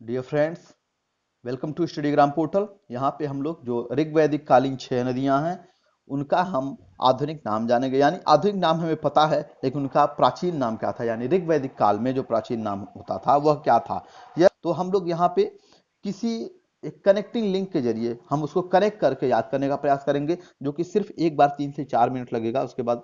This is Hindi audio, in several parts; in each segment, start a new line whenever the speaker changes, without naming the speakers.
Dear friends, welcome to Studygram portal. यहाँ पे हम लोग जो ऋग्वैदिक कालीन 6 नदियाँ हैं उनका हम आधुनिक नाम जानेंगे। यानी आधुनिक नाम हमें पता है, लेकिन उनका प्राचीन नाम क्या था, यानी ऋग्वैदिक काल में जो प्राचीन नाम होता था वह क्या था। यह तो हम लोग यहाँ पे किसी एक कनेक्टिंग लिंक के जरिए हम उसको कनेक्ट करके याद करने का प्रयास करेंगे, जो कि सिर्फ एक बार 3 से 4 मिनट लगेगा। उसके बाद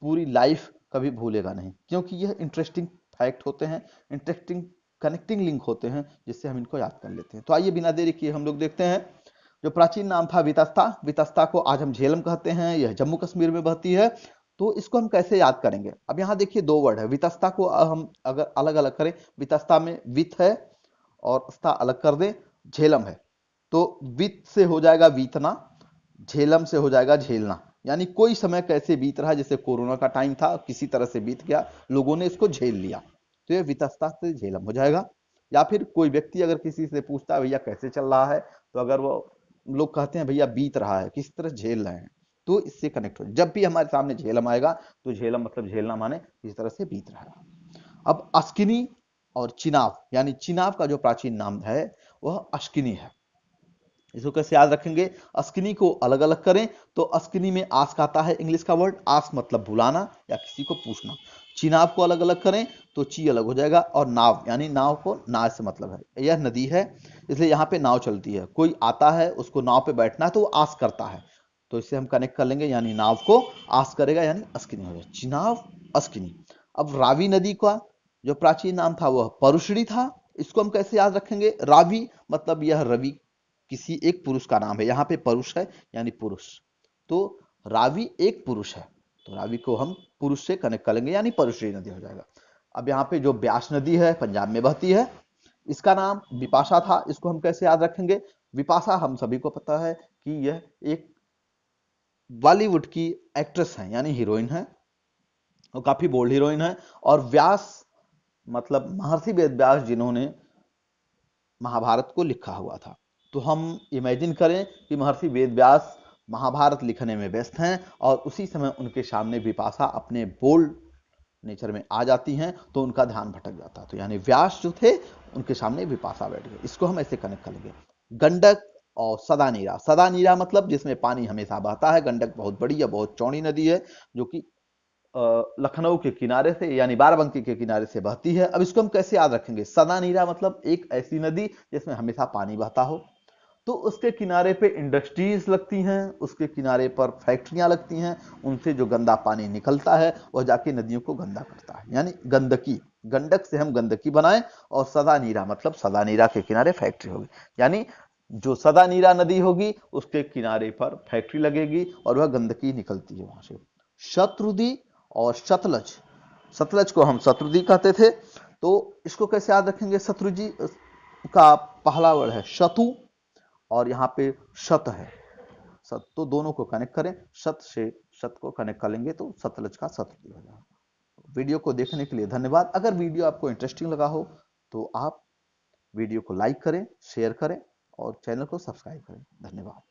पूरी लाइफ कभी भूलेगा नहीं, क्योंकि यह इंटरेस्टिंग फैक्ट होते हैं, इंटरेस्टिंग कनेक्टिंग लिंक होते हैं, जिससे हम इनको याद कर लेते हैं। तो आइए बिना देरी किए हम लोग देखते हैं। जो प्राचीन नाम था वितस्ता, वितस्ता को आज हम झेलम कहते हैं। यह जम्मू कश्मीर में बहती है। तो इसको हम कैसे याद करेंगे? अब यहाँ देखिए 2 वर्ड है। वितस्ता को हम अगर अलग अलग करें, वितस्ता में वित है और स्था अलग कर दें, झेलम है। तो वित से हो जाएगा वीतना, झेलम से हो जाएगा झेलना। यानी कोई समय कैसे बीत रहा है, जैसे कोरोना का टाइम था, किसी तरह से बीत गया, लोगों ने इसको झेल लिया, तो ये वितस्ता से झेलम हो जाएगा। या फिर कोई व्यक्ति अगर किसी से पूछता है भैया कैसे चल रहा है, तो अगर वो लोग कहते हैं भैया बीत रहा है, किस तरह झेल रहे हैं, तो इससे कनेक्ट हो। जब भी हमारे सामने झेलम आएगा तो झेलम मतलब झेलना माने किस तरह से बीत रहा है। अब अस्किनी और चिनाब, यानी चिनाब का जो प्राचीन नाम है वह अस्किनी है। इसको कैसे याद रखेंगे? अस्किनी को अलग अलग करें तो अस्किनी में आस्क आता है, इंग्लिश का वर्ड। आस्क मतलब बुलाना या किसी को पूछना। चिनाब को अलग अलग करें तो ची अलग हो जाएगा, और नाव, यानी नाव को नाव से मतलब है, यह नदी है इसलिए यहाँ पे नाव चलती है। कोई आता है, उसको नाव पे बैठना है तो वो आस्क करता है, तो इससे हम कनेक्ट कर लेंगे, यानी नाव को आस्क करेगा, यानी अस्किनी हो जाएगा। चिनाब, अस्किनी। अब रावी नदी का जो प्राचीन नाम था वह परुषणी था। इसको हम कैसे याद रखेंगे? रावी मतलब यह रवि, किसी एक पुरुष का नाम है। यहाँ पे परुष है यानी पुरुष, तो रावी एक पुरुष है, तो रावी को हम पुरुष से कनेक्ट कर लेंगे, यानी परुश्री नदी हो जाएगा। अब यहाँ पे जो ब्यास नदी है पंजाब में बहती है, इसका नाम विपाशा था। इसको हम कैसे याद रखेंगे? विपाशा हम सभी को पता है कि यह एक बॉलीवुड की एक्ट्रेस है, यानी हीरोइन है, और काफी बोल्ड हीरोइन है। और व्यास मतलब महर्षि वेद व्यास, जिन्होंने महाभारत को लिखा हुआ था। तो हम इमेजिन करें कि महर्षि वेद व्यास महाभारत लिखने में व्यस्त हैं, और उसी समय उनके सामने विपाशा अपने बोल्ड नेचर में आ जाती हैं, तो उनका ध्यान भटक जाता है। तो यानी व्यास जो थे, उनके सामने विपाशा बैठ गए। इसको हम ऐसे कनेक्ट करेंगे। गंडक और सदा नीरा, सदा नीरा मतलब जिसमें पानी हमेशा बहता है। गंडक बहुत बड़ी या बहुत चौड़ी नदी है, जो कि लखनऊ के किनारे से, यानी बाराबंकी के किनारे से बहती है। अब इसको हम कैसे याद रखेंगे? सदा नीरा मतलब एक ऐसी नदी जिसमें हमेशा पानी बहता हो, तो उसके किनारे पे इंडस्ट्रीज लगती हैं, उसके किनारे पर फैक्ट्रियां लगती हैं, उनसे जो गंदा पानी निकलता है वह जाके नदियों को गंदा करता है, यानी गंदकी। गंडक से हम गंदकी बनाएं, और सदा नीरा मतलब सदा नीरा के किनारे फैक्ट्री होगी, यानी जो सदा नीरा नदी होगी उसके किनारे पर फैक्ट्री लगेगी और वह गंदगी निकलती है वहां से। शत्रुदी और सतलज, सतलज को हम शत्रुदी कहते थे, तो इसको कैसे याद रखेंगे? शत्रुजी का पहला वर्ड है शतु, और यहाँ पे शत है, सत, तो दोनों को कनेक्ट करें, शत से शत को कनेक्ट कर लेंगे तो सतलज का शत्रुदी हो जाएगा। वीडियो को देखने के लिए धन्यवाद। अगर वीडियो आपको इंटरेस्टिंग लगा हो तो आप वीडियो को लाइक करें, शेयर करें और चैनल को सब्सक्राइब करें। धन्यवाद।